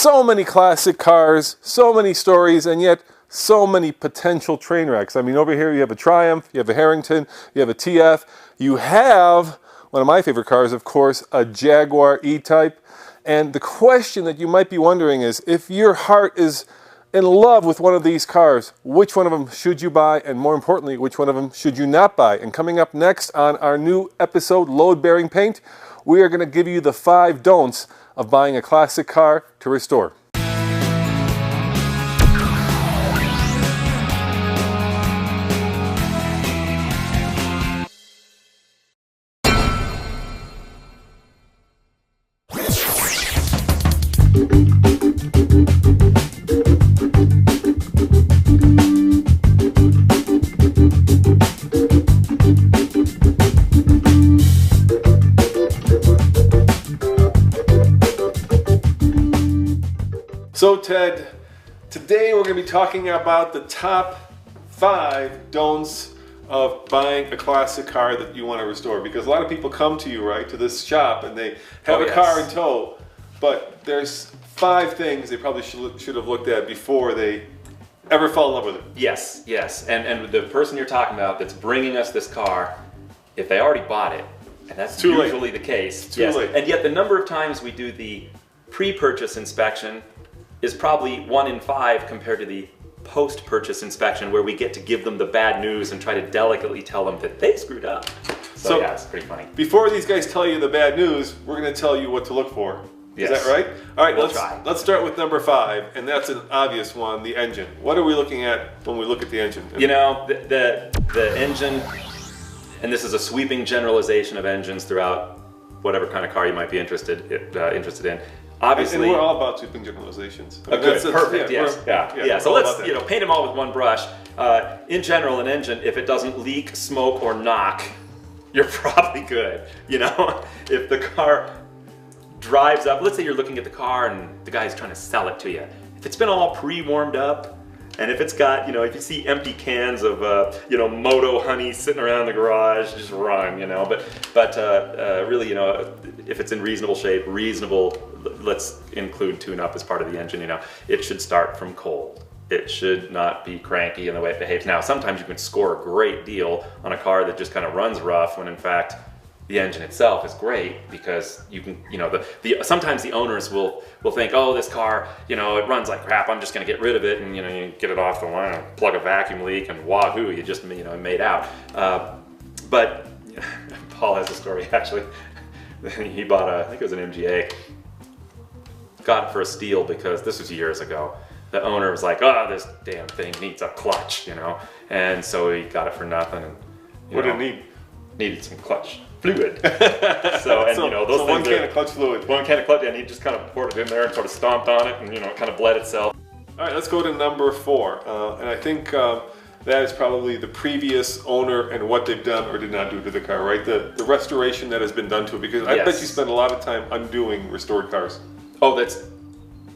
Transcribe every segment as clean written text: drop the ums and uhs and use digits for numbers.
So many classic cars, so many stories, and yet so many potential train wrecks. I mean, over here you have a Triumph, you have a Harrington, you have a TF, you have one of my favorite cars, of course, a Jaguar E-Type. And the question that you might be wondering is, if your heart is in love with one of these cars, which one of them should you buy? And more importantly, which one of them should you not buy? And coming up next on our new episode, Load Bearing Paint, we are going to give you the 5 don'ts of buying a classic car to restore. So Ted, today we're going to be talking about the top 5 don'ts of buying a classic car that you want to restore. Because a lot of people come to you, right, to this shop and they have a car in tow, but there's 5 things they probably should have looked at before they ever fall in love with it. Yes, yes. And the person you're talking about that's bringing us this car, if they already bought it, and that's usually the case. Too late. And yet the number of times we do the pre-purchase inspection is probably 1 in 5 compared to the post-purchase inspection, where we get to give them the bad news and try to delicately tell them that they screwed up. So yeah, it's pretty funny. Before these guys tell you the bad news, we're going to tell you what to look for. Yes. Is that right? All right, let's start with number 5, and that's an obvious one, the engine. What are we looking at when we look at the engine? You know, the engine, and this is a sweeping generalization of engines throughout whatever kind of car you might be interested in. Obviously, and we're all about sweeping generalizations. I mean, perfect. Yes. Yeah. So let's paint them all with one brush. In general, an engine, if it doesn't leak, smoke, or knock, you're probably good. You know, if the car drives up, let's say you're looking at the car and the guy's trying to sell it to you. If it's been all pre-warmed up, and if it's got, if you see empty cans of, Moto Honey sitting around the garage, just run, But really, if it's in reasonable shape, let's include tune-up as part of the engine, It should start from cold. It should not be cranky in the way it behaves. Now, sometimes you can score a great deal on a car that just kind of runs rough, when in fact, the engine itself is great, because you can, sometimes the owners will think, oh, this car, it runs like crap, I'm just going to get rid of it, and you get it off the line, plug a vacuum leak, and wahoo, you just made out. But Paul has a story actually. He bought I think it was an MGA, got it for a steal because this was years ago. The owner was like, oh, this damn thing needs a clutch, and so he got it for nothing. And, what did it need? Needed some clutch fluid. Those things. One can of clutch fluid. One can of clutch, and he just kind of poured it in there and sort of stomped on it, and it kind of bled itself. All right, let's go to number 4, and I think that is probably the previous owner and what they've done or did not do to the car, right? The restoration that has been done to it, because I bet you spend a lot of time undoing restored cars. Oh,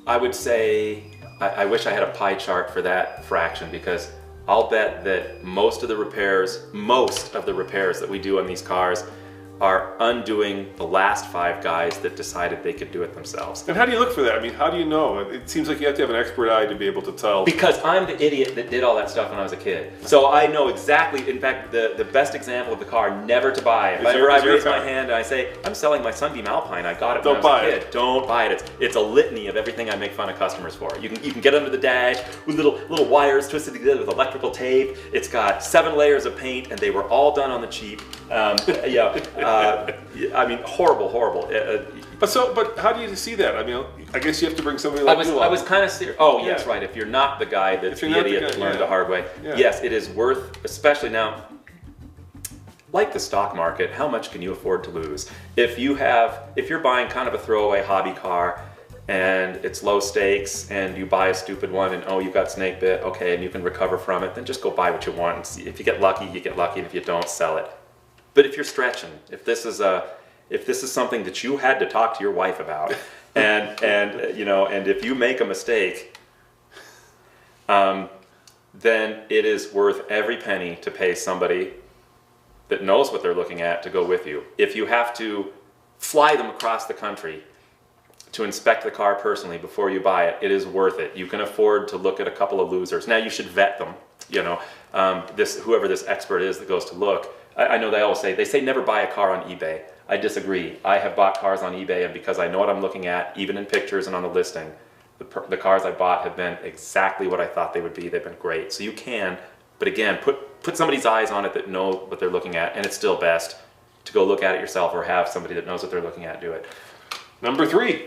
I would say, I wish I had a pie chart for that fraction, because I'll bet that most of the repairs that we do on these cars are undoing the last 5 guys that decided they could do it themselves. And how do you look for that? I mean, how do you know? It seems like you have to have an expert eye to be able to tell. Because I'm the idiot that did all that stuff when I was a kid. So I know exactly, in fact, the best example of the car never to buy. If I raise my hand and I say, I'm selling my Sunbeam Alpine, I got it when I was a kid. Don't buy it. It's a litany of everything I make fun of customers for. You can get under the dash with little wires twisted together with electrical tape. It's got 7 layers of paint, and they were all done on the cheap. I mean, horrible. But how do you see that? I mean, I guess you have to bring somebody like you. I was kind of serious. Oh, yes, right. If you're not the guy that's the idiot that learned the hard way, yes, it is worth, especially now, like the stock market, how much can you afford to lose? If you're buying kind of a throwaway hobby car, and it's low stakes, and you buy a stupid one, and oh, you got snake bit, okay, and you can recover from it, then just go buy what you want and see. If you get lucky, you get lucky, and if you don't, sell it. But if you're stretching, if this is something that you had to talk to your wife about, and if you make a mistake, then it is worth every penny to pay somebody that knows what they're looking at to go with you. If you have to fly them across the country to inspect the car personally before you buy it. It is worth it. You can afford to look at a couple of losers. Now you should vet them, you know, whoever this expert is that goes to look. I know they say never buy a car on eBay. I disagree. I have bought cars on eBay, and because I know what I'm looking at, even in pictures and on the listing, the cars I bought have been exactly what I thought they would be. They've been great. So you can, but again, put somebody's eyes on it that know what they're looking at, and it's still best to go look at it yourself or have somebody that knows what they're looking at do it. Number 3.